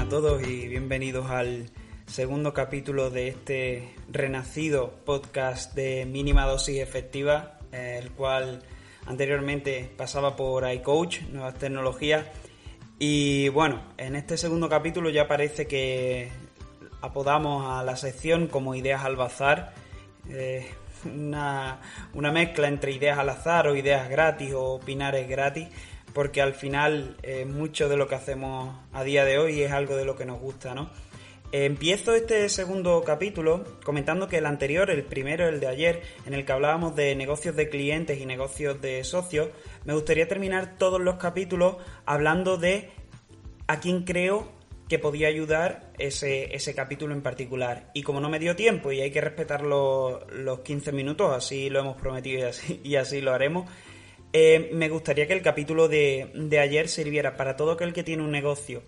a todos y bienvenidos al segundo capítulo de este renacido podcast de mínima dosis efectiva, el cual anteriormente pasaba por iCoach, nuevas tecnologías. Y bueno, en este segundo capítulo ya parece que apodamos a la sección como ideas al bazar, una mezcla entre ideas al azar o ideas gratis o opinar es gratis, porque al final mucho de lo que hacemos a día de hoy es algo de lo que nos gusta, ¿no? Empiezo este segundo capítulo comentando que el anterior, el primero, el de ayer, en el que hablábamos de negocios de clientes y negocios de socios, me gustaría terminar todos los capítulos hablando de a quién creo que podía ayudar ese capítulo en particular. Y como no me dio tiempo y hay que respetar los 15 minutos, así lo hemos prometido y así lo haremos, me gustaría que el capítulo de ayer sirviera para todo aquel que tiene un negocio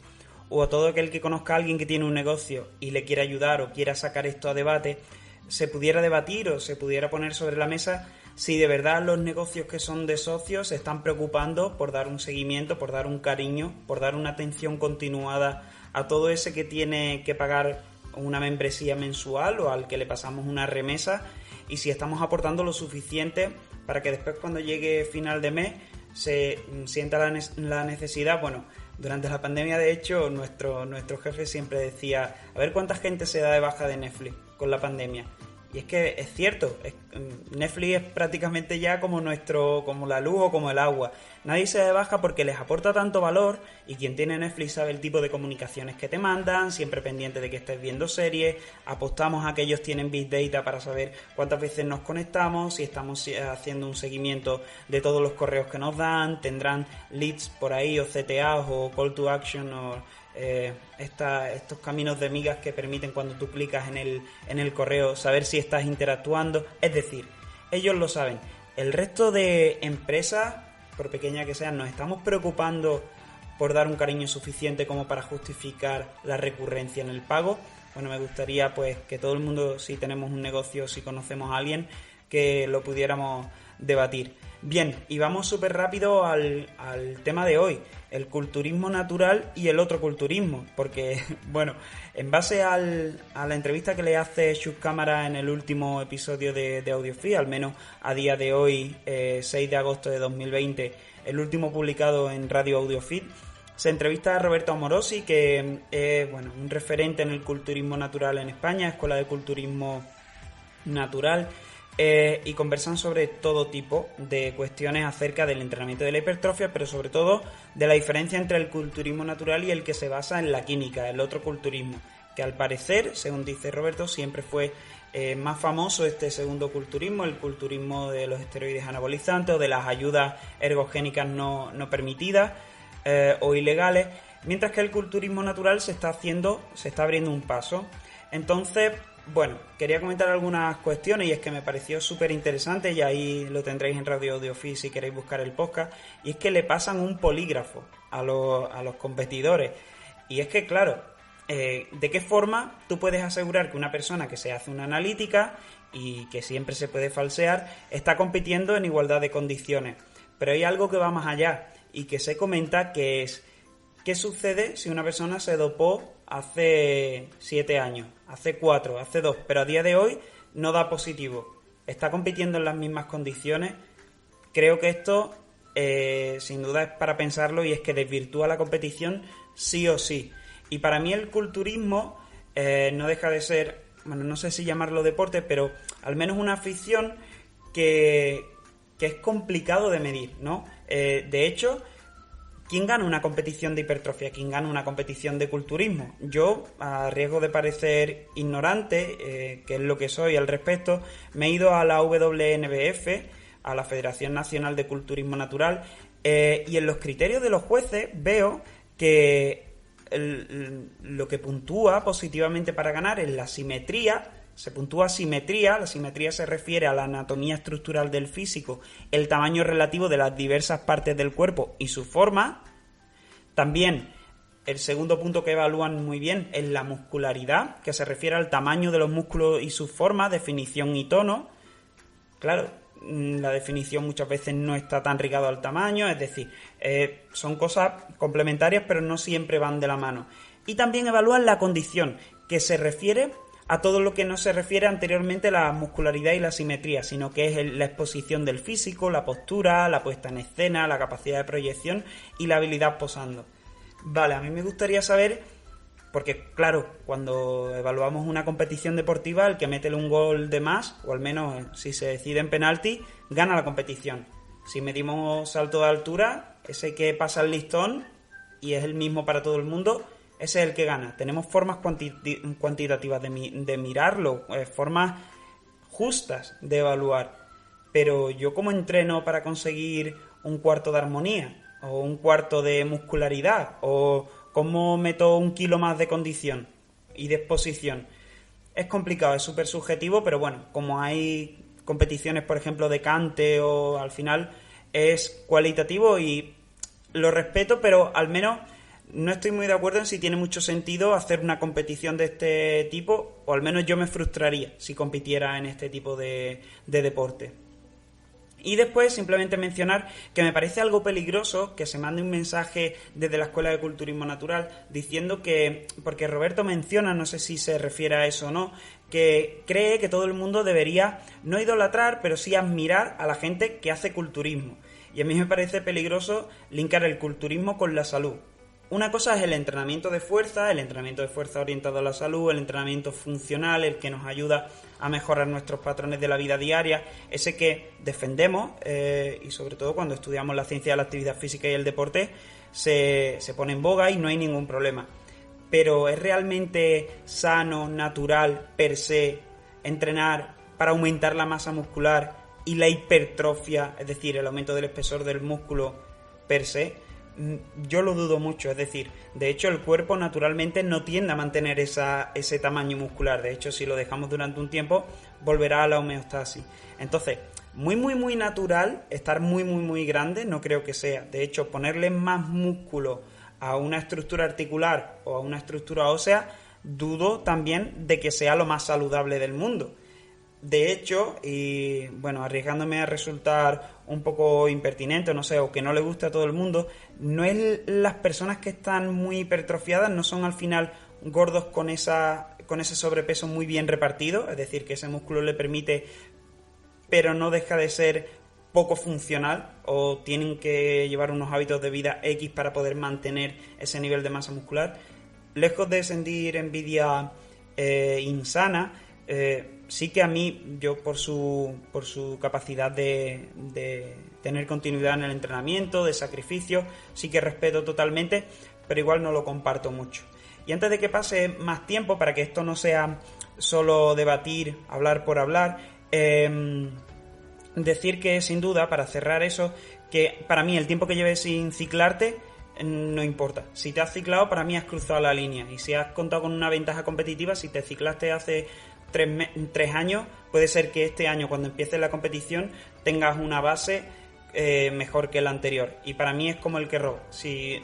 o a todo aquel que conozca a alguien que tiene un negocio y le quiera ayudar o quiera sacar esto a debate, se pudiera debatir o se pudiera poner sobre la mesa si de verdad los negocios que son de socios se están preocupando por dar un seguimiento, por dar un cariño, por dar una atención continuada a todo ese que tiene que pagar una membresía mensual o al que le pasamos una remesa, y si estamos aportando lo suficiente para que después, cuando llegue final de mes, se sienta la necesidad. Bueno, durante la pandemia, de hecho, nuestro jefe siempre decía: a ver cuánta gente se da de baja de Netflix con la pandemia. Y es que es cierto, Netflix es prácticamente ya como la luz o como el agua. Nadie se da de baja porque les aporta tanto valor, y quien tiene Netflix sabe el tipo de comunicaciones que te mandan, siempre pendiente de que estés viendo series. Apostamos a que ellos tienen Big Data para saber cuántas veces nos conectamos, si estamos haciendo un seguimiento de todos los correos que nos dan, tendrán leads por ahí o CTAs o Call to Action o estos caminos de migas que permiten, cuando tú clicas en el correo, saber si estás interactuando. Es decir, ellos lo saben. El resto de empresas, por pequeña que sean, nos estamos preocupando por dar un cariño suficiente como para justificar la recurrencia en el pago. Bueno, me gustaría pues que todo el mundo, si tenemos un negocio, si conocemos a alguien, que lo pudiéramos debatir. Bien, y vamos súper rápido al tema de hoy, el culturismo natural y el otro culturismo, porque, bueno, en base a la entrevista que le hace Shub Cámara en el último episodio de AudioFit, al menos a día de hoy, 6 de agosto de 2020, el último publicado en Radio AudioFit, se entrevista a Roberto Amorosi, que es un referente en el culturismo natural en España, Escuela de Culturismo Natural, y conversan sobre todo tipo de cuestiones acerca del entrenamiento de la hipertrofia, pero sobre todo de la diferencia entre el culturismo natural y el que se basa en la química, el otro culturismo, que al parecer, según dice Roberto, siempre fue más famoso este segundo culturismo, el culturismo de los esteroides anabolizantes o de las ayudas ergogénicas no permitidas o ilegales, mientras que el culturismo natural se está abriendo un paso. Entonces, bueno, quería comentar algunas cuestiones, y es que me pareció súper interesante, y ahí lo tendréis en Radio AudioFit si queréis buscar el podcast, y es que le pasan un polígrafo a los competidores. Y es que, claro, ¿de qué forma tú puedes asegurar que una persona que se hace una analítica y que siempre se puede falsear está compitiendo en igualdad de condiciones? Pero hay algo que va más allá y que se comenta, que es: ¿qué sucede si una persona se dopó hace 7 años, hace 4, hace 2, pero a día de hoy no da positivo? ¿Está compitiendo en las mismas condiciones? Creo que esto sin duda es para pensarlo, y es que desvirtúa la competición sí o sí. Y para mí el culturismo no deja de ser, bueno, no sé si llamarlo deporte, pero al menos una afición que es complicado de medir, ¿no? De hecho, ¿quién gana una competición de hipertrofia? ¿Quién gana una competición de culturismo? Yo, a riesgo de parecer ignorante, que es lo que soy al respecto, me he ido a la WNBF, a la Federación Nacional de Culturismo Natural, y en los criterios de los jueces veo que lo que puntúa positivamente para ganar es la simetría. Se puntúa simetría. La simetría se refiere a la anatomía estructural del físico, el tamaño relativo de las diversas partes del cuerpo y su forma. También el segundo punto que evalúan muy bien es la muscularidad, que se refiere al tamaño de los músculos y su forma, definición y tono. Claro, la definición muchas veces no está tan ligada al tamaño, es decir, son cosas complementarias pero no siempre van de la mano. Y también evalúan la condición, que se refiere a todo lo que no se refiere anteriormente a la muscularidad y la simetría, sino que es la exposición del físico, la postura, la puesta en escena, la capacidad de proyección y la habilidad posando. Vale, a mí me gustaría saber, porque claro, cuando evaluamos una competición deportiva, el que mete un gol de más, o al menos si se decide en penalti, gana la competición. Si medimos salto de altura, ese que pasa el listón, y es el mismo para todo el mundo, ese es el que gana. Tenemos formas cuantitativas de mirarlo, formas justas de evaluar. Pero yo, ¿cómo entreno para conseguir un cuarto de armonía? ¿O un cuarto de muscularidad? ¿O cómo meto 1 kilo más de condición y de exposición? Es complicado, es súper subjetivo, pero bueno, como hay competiciones, por ejemplo, de cante, o al final es cualitativo y lo respeto, pero al menos no estoy muy de acuerdo en si tiene mucho sentido hacer una competición de este tipo, o al menos yo me frustraría si compitiera en este tipo de deporte. Y después simplemente mencionar que me parece algo peligroso que se mande un mensaje desde la Escuela de Culturismo Natural diciendo que, porque Roberto menciona, no sé si se refiere a eso o no, que cree que todo el mundo debería no idolatrar, pero sí admirar a la gente que hace culturismo. Y a mí me parece peligroso linkar el culturismo con la salud. Una cosa es el entrenamiento de fuerza orientado a la salud, el entrenamiento funcional, el que nos ayuda a mejorar nuestros patrones de la vida diaria, ese que defendemos, y sobre todo cuando estudiamos la ciencia de la actividad física y el deporte, se pone en boga y no hay ningún problema. Pero ¿es realmente sano, natural, per se, entrenar para aumentar la masa muscular y la hipertrofia, es decir, el aumento del espesor del músculo per se? Yo lo dudo mucho, es decir, de hecho el cuerpo naturalmente no tiende a mantener ese tamaño muscular. De hecho, si lo dejamos durante un tiempo, volverá a la homeostasis. Entonces, muy natural, estar muy grande, no creo que sea. De hecho, ponerle más músculo a una estructura articular o a una estructura ósea, dudo también de que sea lo más saludable del mundo. De hecho, y bueno, arriesgándome a resultar un poco impertinente, no sé, o que no le guste a todo el mundo, no es las personas que están muy hipertrofiadas, no son al final gordos con ese sobrepeso muy bien repartido, es decir, que ese músculo le permite, pero no deja de ser poco funcional, o tienen que llevar unos hábitos de vida X para poder mantener ese nivel de masa muscular. Lejos de sentir envidia insana, sí que a mí, yo por su capacidad de tener continuidad en el entrenamiento, de sacrificio, sí que respeto totalmente, pero igual no lo comparto mucho. Y antes de que pase más tiempo, para que esto no sea solo debatir, hablar por hablar, decir que sin duda, para cerrar eso, que para mí el tiempo que lleves sin ciclarte no importa. Si te has ciclado, para mí has cruzado la línea, y si has contado con una ventaja competitiva, si te ciclaste hace 3 años, puede ser que este año, cuando empiece la competición, tengas una base mejor que la anterior. Y para mí es como el que roba. Si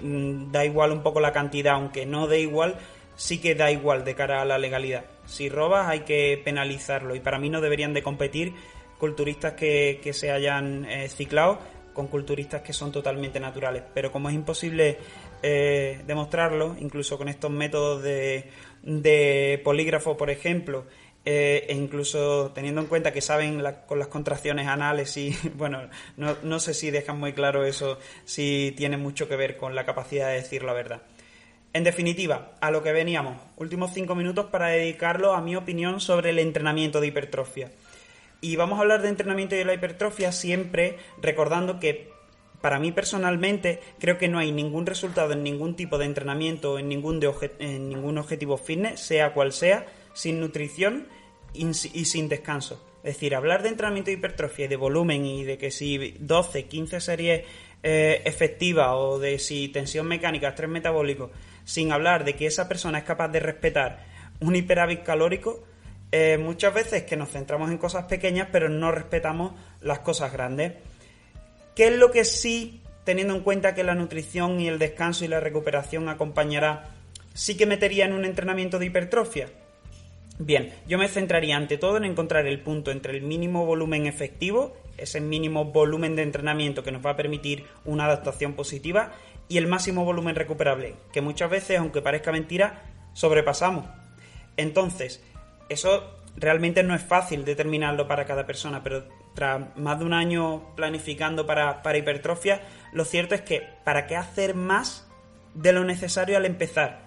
da igual un poco la cantidad, aunque no dé igual, sí que da igual de cara a la legalidad. Si robas hay que penalizarlo, y para mí no deberían de competir culturistas que se hayan ciclado con culturistas que son totalmente naturales. Pero como es imposible demostrarlo, incluso con estos métodos de polígrafo, por ejemplo, e incluso teniendo en cuenta que saben con las contracciones anales, y bueno, no sé si dejan muy claro eso, si tiene mucho que ver con la capacidad de decir la verdad. En definitiva, a lo que veníamos, últimos 5 minutos para dedicarlo a mi opinión sobre el entrenamiento de hipertrofia. Y vamos a hablar de entrenamiento de la hipertrofia siempre recordando que, para mí personalmente, creo que no hay ningún resultado en ningún tipo de entrenamiento, en ningún objetivo fitness, sea cual sea, sin nutrición y sin descanso. Es decir, hablar de entrenamiento de hipertrofia y de volumen, y de que si 12, 15 series efectivas, o de si tensión mecánica, estrés metabólico, sin hablar de que esa persona es capaz de respetar un hiperávit calórico, muchas veces que nos centramos en cosas pequeñas pero no respetamos las cosas grandes. ¿Qué es lo que sí, teniendo en cuenta que la nutrición y el descanso y la recuperación acompañará, sí que metería en un entrenamiento de hipertrofia? Bien, yo me centraría ante todo en encontrar el punto entre el mínimo volumen efectivo, ese mínimo volumen de entrenamiento que nos va a permitir una adaptación positiva, y el máximo volumen recuperable, que muchas veces, aunque parezca mentira, sobrepasamos. Entonces, eso realmente no es fácil determinarlo para cada persona, pero tras más de un año planificando para hipertrofia, lo cierto es que ¿para qué hacer más de lo necesario al empezar?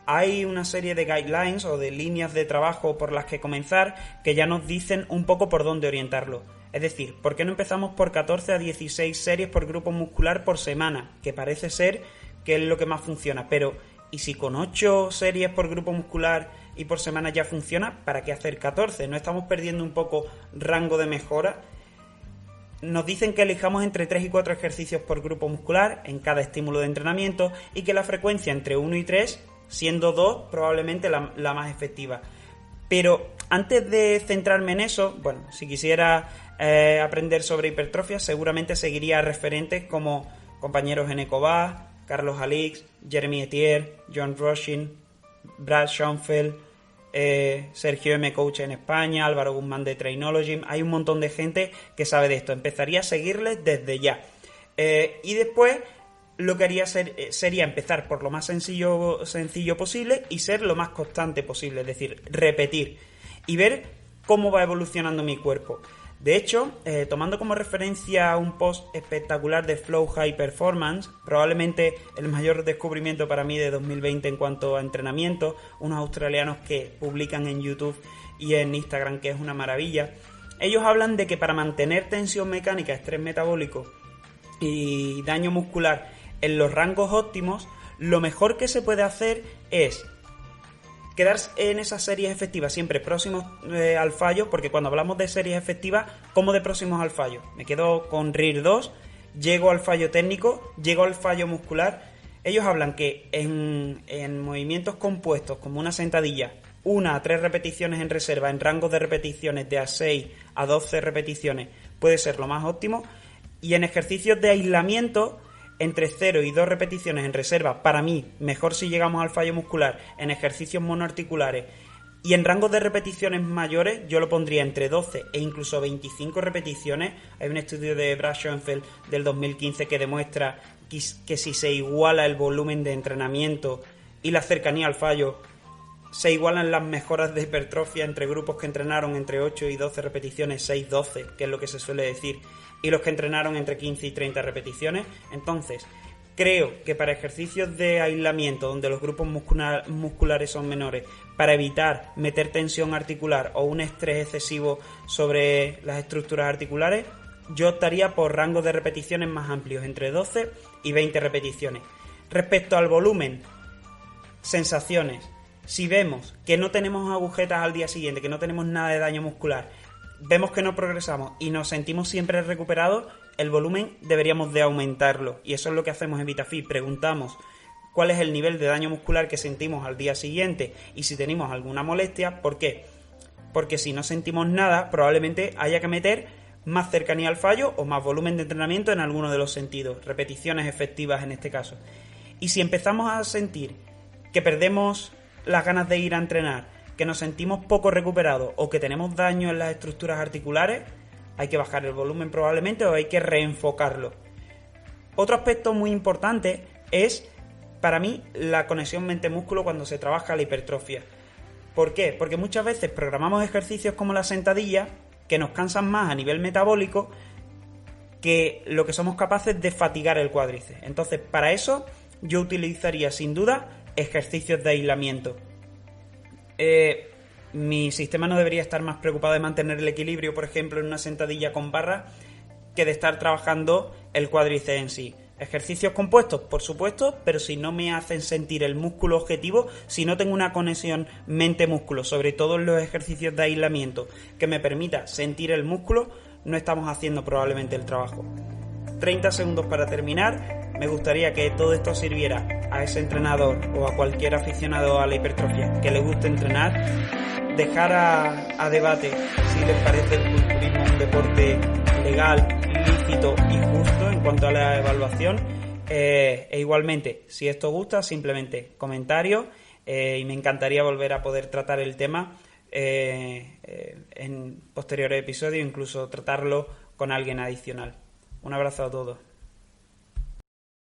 Hay una serie de guidelines o de líneas de trabajo por las que comenzar que ya nos dicen un poco por dónde orientarlo. Es decir, ¿por qué no empezamos por 14 a 16 series por grupo muscular por semana? Que parece ser que es lo que más funciona, pero ¿y si con 8 series por grupo muscular y por semana ya funciona? ¿Para qué hacer 14? ¿No estamos perdiendo un poco rango de mejora? Nos dicen que elijamos entre 3 y 4 ejercicios por grupo muscular en cada estímulo de entrenamiento y que la frecuencia entre 1 y 3, siendo 2 probablemente la más efectiva. Pero antes de centrarme en eso, bueno, si quisiera aprender sobre hipertrofia, seguramente seguiría a referentes como compañeros Eneco Bach, Carlos Alix, Jeremy Etier, John Rushing, Brad Schoenfeld, Sergio M. Coach en España, Álvaro Guzmán de Trainology. Hay un montón de gente que sabe de esto. Empezaría a seguirles desde ya. Y después lo que haría sería empezar por lo más sencillo posible y ser lo más constante posible. Es decir, repetir y ver cómo va evolucionando mi cuerpo. De hecho, tomando como referencia un post espectacular de Flow High Performance, probablemente el mayor descubrimiento para mí de 2020 en cuanto a entrenamiento, unos australianos que publican en YouTube y en Instagram, que es una maravilla. Ellos hablan de que para mantener tensión mecánica, estrés metabólico y daño muscular en los rangos óptimos, lo mejor que se puede hacer es quedarse en esas series efectivas siempre próximos al fallo, porque cuando hablamos de series efectivas, ¿cómo de próximos al fallo? Me quedo con RIR 2, llego al fallo técnico, llego al fallo muscular. Ellos hablan que en movimientos compuestos, como una sentadilla, 1 a 3 repeticiones en reserva, en rangos de repeticiones de a 6 a 12 repeticiones, puede ser lo más óptimo. Y en ejercicios de aislamiento, entre 0 y 2 repeticiones en reserva, para mí, mejor si llegamos al fallo muscular en ejercicios monoarticulares. Y en rangos de repeticiones mayores, yo lo pondría entre 12 e incluso 25 repeticiones. Hay un estudio de Brad Schoenfeld del 2015 que demuestra que si se iguala el volumen de entrenamiento y la cercanía al fallo, se igualan las mejoras de hipertrofia entre grupos que entrenaron entre 8 y 12 repeticiones, 6-12, que es lo que se suele decir, y los que entrenaron entre 15 y 30 repeticiones. Entonces, creo que para ejercicios de aislamiento donde los grupos musculares son menores, para evitar meter tensión articular o un estrés excesivo sobre las estructuras articulares, yo optaría por rangos de repeticiones más amplios, entre 12 y 20 repeticiones. Respecto al volumen, sensaciones. Si vemos que no tenemos agujetas al día siguiente, que no tenemos nada de daño muscular, vemos que no progresamos y nos sentimos siempre recuperados, el volumen deberíamos de aumentarlo. Y eso es lo que hacemos en VitaFit. Preguntamos cuál es el nivel de daño muscular que sentimos al día siguiente y si tenemos alguna molestia. ¿Por qué? Porque si no sentimos nada, probablemente haya que meter más cercanía al fallo o más volumen de entrenamiento en alguno de los sentidos, repeticiones efectivas en este caso. Y si empezamos a sentir que perdemos las ganas de ir a entrenar, que nos sentimos poco recuperados o que tenemos daño en las estructuras articulares, hay que bajar el volumen probablemente o hay que reenfocarlo. Otro aspecto muy importante es, para mí, la conexión mente-músculo cuando se trabaja la hipertrofia. ¿Por qué? Porque muchas veces programamos ejercicios como la sentadilla que nos cansan más a nivel metabólico que lo que somos capaces de fatigar el cuádriceps. Entonces, para eso yo utilizaría sin duda ejercicios de aislamiento. Mi sistema no debería estar más preocupado de mantener el equilibrio, por ejemplo, en una sentadilla con barra, que de estar trabajando el cuádriceps en sí. Ejercicios compuestos, por supuesto, pero si no me hacen sentir el músculo objetivo, si no tengo una conexión mente-músculo, sobre todo en los ejercicios de aislamiento, que me permita sentir el músculo, no estamos haciendo probablemente el trabajo. 30 segundos para terminar. Me gustaría que todo esto sirviera a ese entrenador o a cualquier aficionado a la hipertrofia que le guste entrenar, dejar a debate si les parece el culturismo un deporte legal, lícito y justo en cuanto a la evaluación, e igualmente, si esto gusta, simplemente comentarios, y me encantaría volver a poder tratar el tema en posteriores episodios, incluso tratarlo con alguien adicional. Un abrazo a todos.